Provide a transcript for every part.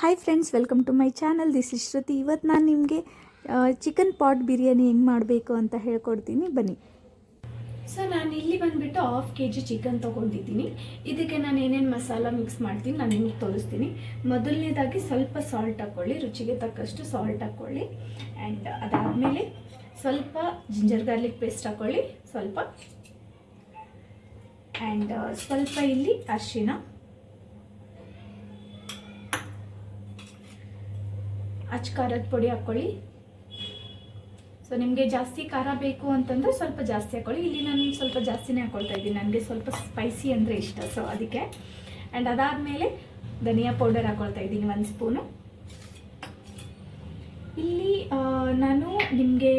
Hi friends, welcome to my channel. This is Shruti. ಇವತ್ತು ನಾನು ನಿಮಗೆ ಚಿಕನ್ ಪಾಟ್ ಬಿರಿಯಾನಿ ಹೆಂಗೆ ಮಾಡಬೇಕು ಅಂತ ಹೇಳ್ಕೊಡ್ತೀನಿ, ಬನ್ನಿ. ಸೊ ನಾನು ಇಲ್ಲಿ ಬಂದುಬಿಟ್ಟು 1/2 kg ಚಿಕನ್ ತೊಗೊಂಡಿದ್ದೀನಿ. ಇದಕ್ಕೆ ನಾನು ಏನೇನು ಮಸಾಲ ಮಿಕ್ಸ್ ಮಾಡ್ತೀನಿ ನಾನು ನಿಮಗೆ ತೋರಿಸ್ತೀನಿ. ಮೊದಲನೇದಾಗಿ ಸ್ವಲ್ಪ ಸಾಲ್ಟ್ ಹಾಕ್ಕೊಳ್ಳಿ, ರುಚಿಗೆ ತಕ್ಕಷ್ಟು ಸಾಲ್ಟ್ ಹಾಕ್ಕೊಳ್ಳಿ. ಆ್ಯಂಡ್ ಅದಾದಮೇಲೆ ಸ್ವಲ್ಪ ಜಿಂಜರ್ ಗಾರ್ಲಿಕ್ ಪೇಸ್ಟ್ ಹಾಕ್ಕೊಳ್ಳಿ, ಸ್ವಲ್ಪ. ಆ್ಯಂಡ್ ಸ್ವಲ್ಪ ಇಲ್ಲಿ ಅರಿಶಿಣ, ಖಾರದ ಪುಡಿ ಹಾಕ್ಕೊಳ್ಳಿ. ಸೊ ನಿಮಗೆ ಜಾಸ್ತಿ ಖಾರ ಬೇಕು ಅಂತಂದರೆ ಸ್ವಲ್ಪ ಜಾಸ್ತಿ ಹಾಕ್ಕೊಳ್ಳಿ. ಇಲ್ಲಿ ನಾನು ಸ್ವಲ್ಪ ಜಾಸ್ತಿನೇ ಹಾಕ್ಕೊಳ್ತಾ ಇದ್ದೀನಿ, ನನಗೆ ಸ್ವಲ್ಪ ಸ್ಪೈಸಿ ಅಂದರೆ ಇಷ್ಟ, ಸೊ ಅದಕ್ಕೆ. ಆ್ಯಂಡ್ ಅದಾದಮೇಲೆ ಧನಿಯಾ ಪೌಡರ್ ಹಾಕ್ಕೊಳ್ತಾ ಇದ್ದೀನಿ 1 ಸ್ಪೂನು. ಇಲ್ಲಿ ನಾನು ನಿಮಗೆ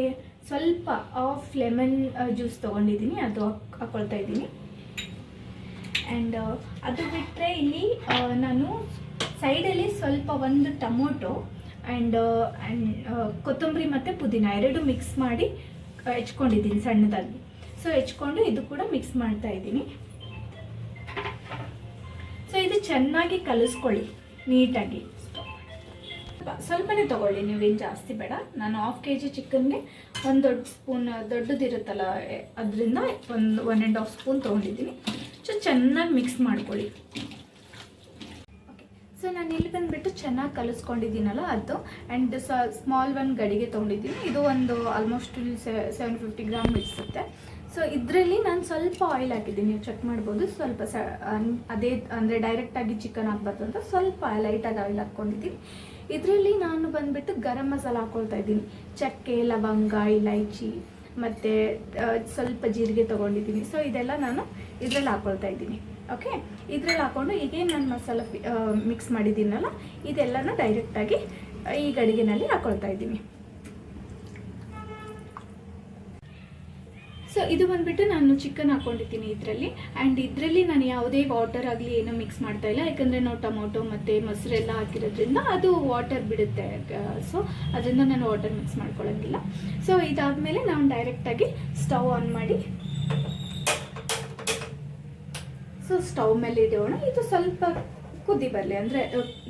ಸ್ವಲ್ಪ ಆಫ್ ಲೆಮನ್ ಜ್ಯೂಸ್ ತೊಗೊಂಡಿದ್ದೀನಿ, ಅದು ಹಾಕ್ಕೊಳ್ತಾ ಇದ್ದೀನಿ. ಆ್ಯಂಡ್ ಅದು ಬಿಟ್ಟರೆ ಇಲ್ಲಿ ನಾನು ಸೈಡಲ್ಲಿ ಸ್ವಲ್ಪ 1 ಟೊಮೊಟೊ ಆ್ಯಂಡ್ ಕೊತ್ತಂಬರಿ ಮತ್ತು ಪುದೀನ ಎರಡು ಮಿಕ್ಸ್ ಮಾಡಿ ಹೆಚ್ಕೊಂಡಿದ್ದೀನಿ ಸಣ್ಣದಾಗಿ. ಸೊ ಹೆಚ್ಕೊಂಡು ಇದು ಕೂಡ ಮಿಕ್ಸ್ ಮಾಡ್ತಾ ಇದ್ದೀನಿ. ಸೊ ಇದು ಚೆನ್ನಾಗಿ ಕಲಿಸ್ಕೊಳ್ಳಿ ನೀಟಾಗಿ. ಸ್ವಲ್ಪನೇ ತೊಗೊಳ್ಳಿ, ನೀವೇನು ಜಾಸ್ತಿ ಬೇಡ. ನಾನು 1/2 kg ಚಿಕನ್ಗೆ 1 ದೊಡ್ಡ ಸ್ಪೂನ್ ದೊಡ್ಡದಿರುತ್ತಲ್ಲ, ಅದರಿಂದ 1.5 ಸ್ಪೂನ್ ತೊಗೊಂಡಿದ್ದೀನಿ. ಸೊ ಚೆನ್ನಾಗಿ ಮಿಕ್ಸ್ ಮಾಡ್ಕೊಳ್ಳಿ. ಸೊ ನಾನು ಇಲ್ಲಿ ಬಂದುಬಿಟ್ಟು ಚೆನ್ನಾಗಿ ಕಲಿಸ್ಕೊಂಡಿದ್ದೀನಲ್ಲ ಅದು. ಆ್ಯಂಡ್ ಸ್ಮಾಲ್ 1 ಗಡಿಗೆ ತೊಗೊಂಡಿದ್ದೀನಿ. ಇದು ಒಂದು ಆಲ್ಮೋಸ್ಟ್ 750 ಗ್ರಾಮ್ ಇಡಿಸುತ್ತೆ. ಸೊ ಇದರಲ್ಲಿ ನಾನು ಸ್ವಲ್ಪ ಆಯಿಲ್ ಹಾಕಿದ್ದೀನಿ, ನೀವು ಚೆಕ್ ಮಾಡ್ಬೋದು. ಸ್ವಲ್ಪ ಅದೇ ಅಂದರೆ ಡೈರೆಕ್ಟಾಗಿ ಚಿಕನ್ ಹಾಕ್ಬಾರ್ದು ಅಂತ ಸ್ವಲ್ಪ ಲೈಟಾಗಿ ಆಯಿಲ್ ಹಾಕ್ಕೊಂಡಿದ್ದೀನಿ. ಇದರಲ್ಲಿ ನಾನು ಬಂದುಬಿಟ್ಟು ಗರಂ ಮಸಾಲ ಹಾಕ್ಕೊಳ್ತಾ ಇದ್ದೀನಿ. ಚಕ್ಕೆ, ಲವಂಗ, ಇಲೈಚಿ ಮತ್ತು ಸ್ವಲ್ಪ ಜೀರಿಗೆ ತೊಗೊಂಡಿದ್ದೀನಿ. ಸೊ ಇದೆಲ್ಲ ನಾನು ಇದರಲ್ಲಿ ಹಾಕ್ಕೊಳ್ತಾ ಇದ್ದೀನಿ. ಓಕೆ, ಇದರಲ್ಲಿ ಹಾಕ್ಕೊಂಡು ಈಗೇನು ನಾನು ಮಸಾಲ ಮಿಕ್ಸ್ ಮಾಡಿದ್ದೀನಲ್ಲ, ಇದೆಲ್ಲನೂ ಡೈರೆಕ್ಟಾಗಿ ಈ ಗಡಿಗೆನಲ್ಲಿ ಹಾಕ್ಕೊಳ್ತಾ ಇದ್ದೀನಿ. ಸೊ ಇದು ಬಂದುಬಿಟ್ಟು ನಾನು ಚಿಕನ್ ಹಾಕ್ಕೊಂಡಿದ್ದೀನಿ ಇದರಲ್ಲಿ. ಆ್ಯಂಡ್ ಇದರಲ್ಲಿ ನಾನು ಯಾವುದೇ ವಾಟರ್ ಆಗಲಿ ಏನೂ ಮಿಕ್ಸ್ ಮಾಡ್ತಾ ಇಲ್ಲ, ಯಾಕಂದರೆ ನಾವು ಟೊಮೊಟೊ ಮತ್ತು ಮೊಸರೆಲ್ಲ ಹಾಕಿರೋದ್ರಿಂದ ಅದು ವಾಟರ್ ಬಿಡುತ್ತೆ. ಸೊ ಅದರಿಂದ ನಾನು ವಾಟರ್ ಮಿಕ್ಸ್ ಮಾಡ್ಕೊಳ್ಳೋಂಗಿಲ್ಲ. ಸೊ ಇದಾದಮೇಲೆ ನಾವು ಡೈರೆಕ್ಟಾಗಿ ಸ್ಟವ್ ಆನ್ ಮಾಡಿ, ಸೊ ಸ್ಟವ್ ಮೇಲೆ ಇಡೋಣ. ಇದು ಸ್ವಲ್ಪ ಕುದಿ ಬರಲಿ, ಅಂದರೆ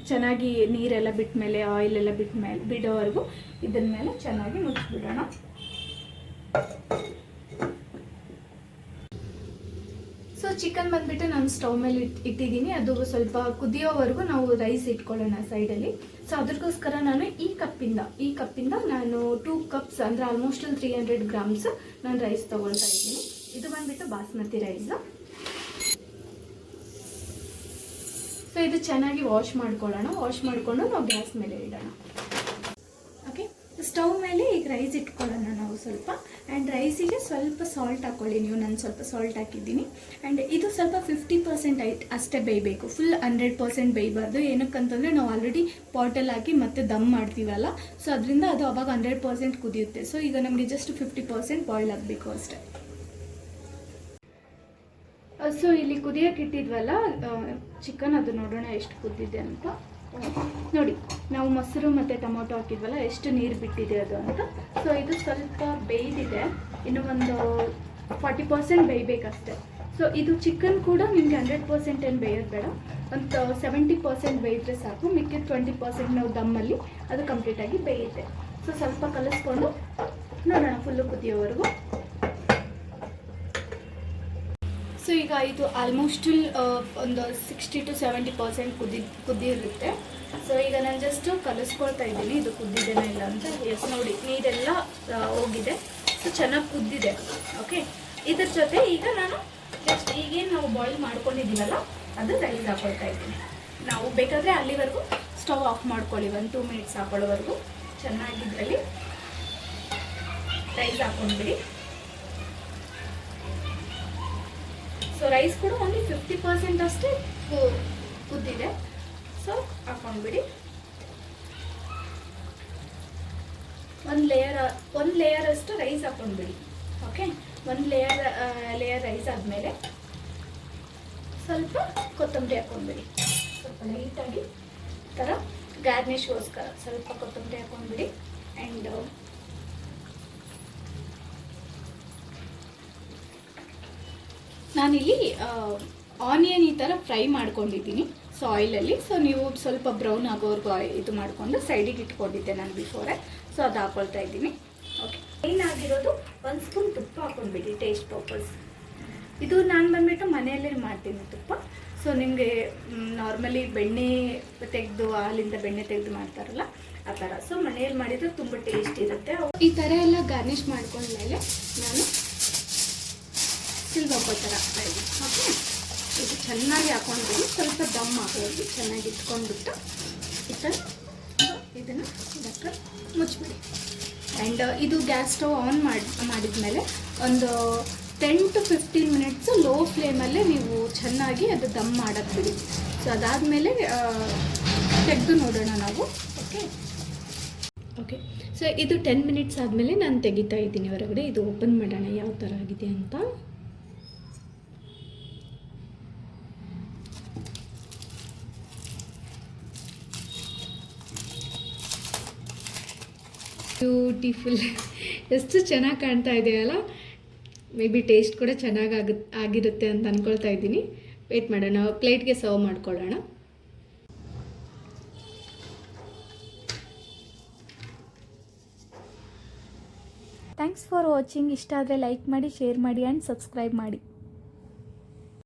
ಚೆನ್ನಾಗಿ ನೀರೆಲ್ಲ ಬಿಟ್ಟ ಮೇಲೆ, ಆಯಿಲೆಲ್ಲ ಬಿಡೋವರೆಗೂ ಇದನ್ನ ಮೇಲೆ ಚೆನ್ನಾಗಿ ಮುಚ್ಚಿಬಿಡೋಣ. ಸೊ ಚಿಕನ್ ಬಂದುಬಿಟ್ಟು ನಾನು ಸ್ಟವ್ ಮೇಲೆ ಇಟ್ಟಿದ್ದೀನಿ. ಅದು ಸ್ವಲ್ಪ ಕುದಿಯೋವರೆಗೂ ನಾವು ರೈಸ್ ಇಟ್ಕೊಳ್ಳೋಣ ಸೈಡಲ್ಲಿ. ಸೊ ಅದಕ್ಕೋಸ್ಕರ ನಾನು ಈ ಕಪ್ಪಿಂದ ನಾನು 2 ಕಪ್ಸ್ ಅಂದರೆ ಆಲ್ಮೋಸ್ಟ್ 300 ಗ್ರಾಮ್ಸ್ ನಾನು ರೈಸ್ ತೊಗೊಳ್ತಾ ಇದ್ದೀನಿ. ಇದು ಬಂದುಬಿಟ್ಟು ಬಾಸ್ಮತಿ ರೈಸ್. ಸೊ ಇದು ಚೆನ್ನಾಗಿ ವಾಶ್ ಮಾಡ್ಕೊಳ್ಳೋಣ. ವಾಶ್ ಮಾಡಿಕೊಂಡು ನಾವು ಗ್ಯಾಸ್ ಮೇಲೆ ಇಡೋಣ. ಓಕೆ, ಸ್ಟವ್ ಮೇಲೆ ಈಗ ರೈಸ್ ಇಟ್ಕೊಳ್ಳೋಣ ನಾವು ಸ್ವಲ್ಪ. ಆ್ಯಂಡ್ ರೈಸಿಗೆ ಸ್ವಲ್ಪ ಸಾಲ್ಟ್ ಹಾಕ್ಕೊಳ್ಳಿ ನೀವು. ನಾನು ಸ್ವಲ್ಪ ಸಾಲ್ಟ್ ಹಾಕಿದ್ದೀನಿ. ಆ್ಯಂಡ್ ಇದು ಸ್ವಲ್ಪ 50% ಅಷ್ಟೇ ಬೇಯಬೇಕು, ಫುಲ್ 100% ಬೇಯಬಾರ್ದು. ಏನಕ್ಕಂತಂದರೆ ನಾವು ಆಲ್ರೆಡಿ ಪಾಟಲ್ಲಿ ಹಾಕಿ ಮತ್ತೆ ದಮ್ ಮಾಡ್ತೀವಲ್ಲ, ಸೊ ಅದರಿಂದ ಅದು ಅವಾಗ 100% ಕುದಿಯುತ್ತೆ. ಸೊ ಈಗ ನಮಗೆ ಜಸ್ಟ್ 50% ಬಾಯ್ಲ್ ಆಗಬೇಕು ಅಷ್ಟೇ. ಸೊ ಇಲ್ಲಿ ಕುದಿಯೋಕೆ ಇಟ್ಟಿದ್ವಲ್ಲ ಚಿಕನ್, ಅದು ನೋಡೋಣ ಎಷ್ಟು ಕುದ್ದಿದೆ ಅಂತ. ನೋಡಿ, ನಾವು ಮೊಸರು ಮತ್ತು ಟೊಮೊಟೊ ಹಾಕಿದ್ವಲ್ಲ, ಎಷ್ಟು ನೀರು ಬಿಟ್ಟಿದೆ ಅದು ಅಂತ. ಸೊ ಇದು ಸ್ವಲ್ಪ ಬೇಯ್ದಿದೆ, ಇನ್ನು ಒಂದು 40% ಬೇಯಬೇಕಷ್ಟೆ. ಸೊ ಇದು ಚಿಕನ್ ಕೂಡ ನಿಮಗೆ 100% ಏನು ಬೇಯೋದು ಬೇಡ, ಒಂದು 70% ಬೇಯಿದ್ರೆ ಸಾಕು. ಮಿಕ್ಕಿದ 20% ನಾವು ದಮ್ಮಲ್ಲಿ ಅದು ಕಂಪ್ಲೀಟಾಗಿ ಬೇಯುತ್ತೆ. ಸೊ ಸ್ವಲ್ಪ ಕಲಿಸ್ಕೊಂಡು ನೋಡೋಣ ಫುಲ್ಲು ಕುದಿಯೋವರೆಗೂ. ಸೊ ಈಗ ಇದು ಆಲ್ಮೋಸ್ಟ್ ಒಂದು 60 to 70% ಕುದ್ದಿರುತ್ತೆ. ಸೊ ಈಗ ನಾನು ಜಸ್ಟ್ ಕಲಿಸ್ಕೊಳ್ತಾ ಇದ್ದೀನಿ ಇದು ಕುದ್ದಿದ್ದೇನೋ ಇಲ್ಲ ಅಂತ. ಎಸ್, ನೋಡಿ ನೀರೆಲ್ಲ ಹೋಗಿದೆ. ಸೊ ಚೆನ್ನಾಗಿ ಕುದ್ದಿದೆ. ಓಕೆ, ಇದ್ರ ಜೊತೆ ಈಗ ನಾನು ಜಸ್ಟ್ ಈಗೇನು ನಾವು ಬಾಯ್ಲ್ ಮಾಡ್ಕೊಂಡಿದ್ದೀವಲ್ಲ ಅದು ರೈಸ್ ಹಾಕ್ಕೊಳ್ತಾ ಇದ್ದೀನಿ. ನಾವು ಬೇಕಾದರೆ ಅಲ್ಲಿವರೆಗೂ ಸ್ಟವ್ ಆಫ್ ಮಾಡ್ಕೊಳ್ಳಿ, 1-2 ಮಿನಿಟ್ಸ್ ಹಾಕೊಳ್ಳೋವರೆಗೂ. ಚೆನ್ನಾಗಿದ್ರಲ್ಲಿ ರೈಸ್ ಹಾಕ್ಕೊಂಡ್ಬಿಡಿ. ಸೊ ರೈಸ್ ಕೂಡ ಓನ್ಲಿ 50% ಅಷ್ಟೇ ಕುದ್ದಿದೆ. ಸೊ ಹಾಕೊಂಡ್ಬಿಡಿ. ಒಂದು ಲೇಯರ್ ಅಷ್ಟು ರೈಸ್ ಹಾಕೊಂಡ್ಬಿಡಿ. ಓಕೆ, ಒಂದು ಲೇಯರ್ ರೈಸ್ ಆದಮೇಲೆ ಸ್ವಲ್ಪ ಕೊತ್ತಂಬರಿ ಹಾಕೊಂಡ್ಬಿಡಿ. ಸ್ವಲ್ಪ ಲೈಟಾಗಿ ಥರ ಗಾರ್ನಿಷ್ಗೋಸ್ಕರ ಸ್ವಲ್ಪ ಕೊತ್ತಂಬರಿ ಹಾಕೊಂಡ್ಬಿಡಿ. ಆ್ಯಂಡ್ ನಾನಿಲ್ಲಿ ಆನಿಯನ್ ಈ ಥರ ಫ್ರೈ ಮಾಡ್ಕೊಂಡಿದ್ದೀನಿ. ಸೊ ಆಯಿಲಲ್ಲಿ. ಸೊ ನೀವು ಸ್ವಲ್ಪ ಬ್ರೌನ್ ಆಗೋವರೆಗೂ ಇದು ಮಾಡಿಕೊಂಡು ಸೈಡಿಗೆ ಇಟ್ಕೊಂಡಿದ್ದೆ ನಾನು ಬಿಫೋರೆ. ಸೊ ಅದು ಹಾಕ್ಕೊಳ್ತಾ ಇದ್ದೀನಿ. ಓಕೆ, ಏನಾಗಿರೋದು 1 ಸ್ಪೂನ್ ತುಪ್ಪ ಹಾಕ್ಕೊಂಡ್ಬಿಡಿ ಟೇಸ್ಟ್ ಪರ್ಪಸ್. ಇದು ನಾನು ಬಂದುಬಿಟ್ಟು ಮನೆಯಲ್ಲೇ ಮಾಡ್ತೀನಿ ತುಪ್ಪ. ಸೊ ನಿಮಗೆ ನಾರ್ಮಲಿ ಬೆಣ್ಣೆ ತೆಗೆದು ಹಾಲಿಂದ ಬೆಣ್ಣೆ ತೆಗೆದು ಮಾಡ್ತಾರಲ್ಲ ಆ ಥರ. ಸೊ ಮನೆಯಲ್ಲಿ ಮಾಡಿದರೆ ತುಂಬ ಟೇಸ್ಟ್ ಇರುತ್ತೆ. ಈ ಥರ ಎಲ್ಲ ಗಾರ್ನಿಷ್ ಮಾಡ್ಕೊಂಡ್ಮೇಲೆ ನಾನು ಸಿಲ್ವ ಥರ ಹಾಕ್ತಾಯಿದ್ದೀನಿ. ಓಕೆ, ಇದು ಚೆನ್ನಾಗಿ ಹಾಕ್ಕೊಂಡ್ಬಿಟ್ಟು ಸ್ವಲ್ಪ ದಮ್ ಹಾಕೋದು ಚೆನ್ನಾಗಿ ಇಟ್ಕೊಂಡ್ಬಿಟ್ಟು ಈ ಥರ ಇದನ್ನು ಇದಕ್ಕೆ ಮುಚ್ಚಿಬಿಡಿ. ಆ್ಯಂಡ್ ಇದು ಗ್ಯಾಸ್ ಸ್ಟವ್ ಆನ್ ಮಾಡಿದ್ಮೇಲೆ ಒಂದು 10 to 15 ಮಿನಿಟ್ಸು ಲೋ ಫ್ಲೇಮಲ್ಲೇ ನೀವು ಚೆನ್ನಾಗಿ ಅದು ದಮ್ ಮಾಡೋಕ್ಕೆ ಬಿಡಿ. ಸೊ ಅದಾದಮೇಲೆ ತೆಗೆದು ನೋಡೋಣ ನಾವು. ಓಕೆ, ಸೊ ಇದು 10 ಮಿನಿಟ್ಸ್ ಆದಮೇಲೆ ನಾನು ತೆಗಿತಾ ಇದ್ದೀನಿ ಹೊರಗಡೆ. ಇದು ಓಪನ್ ಮಾಡೋಣ ಯಾವ ಥರ ಆಗಿದೆ ಅಂತ. ಬ್ಯೂಟಿಫುಲ್, ಎಷ್ಟು ಚೆನ್ನಾಗಿ ಕಾಣ್ತಾ ಇದೆಯಲ್ಲ. ಮೇ ಬಿ ಟೇಸ್ಟ್ ಕೂಡ ಚೆನ್ನಾಗಿ ಆಗಿರುತ್ತೆ ಅಂತ ಅಂದ್ಕೊಳ್ತಾ ಇದ್ದೀನಿ. ವೇಟ್ ಮಾಡೋಣ, ಪ್ಲೇಟ್ಗೆ ಸರ್ವ್ ಮಾಡ್ಕೊಳ್ಳೋಣ. Thanks for watching. ಇಷ್ಟ ಆದರೆ ಲೈಕ್ ಮಾಡಿ, ಶೇರ್ ಮಾಡಿ ಆ್ಯಂಡ್ ಸಬ್ಸ್ಕ್ರೈಬ್ ಮಾಡಿ.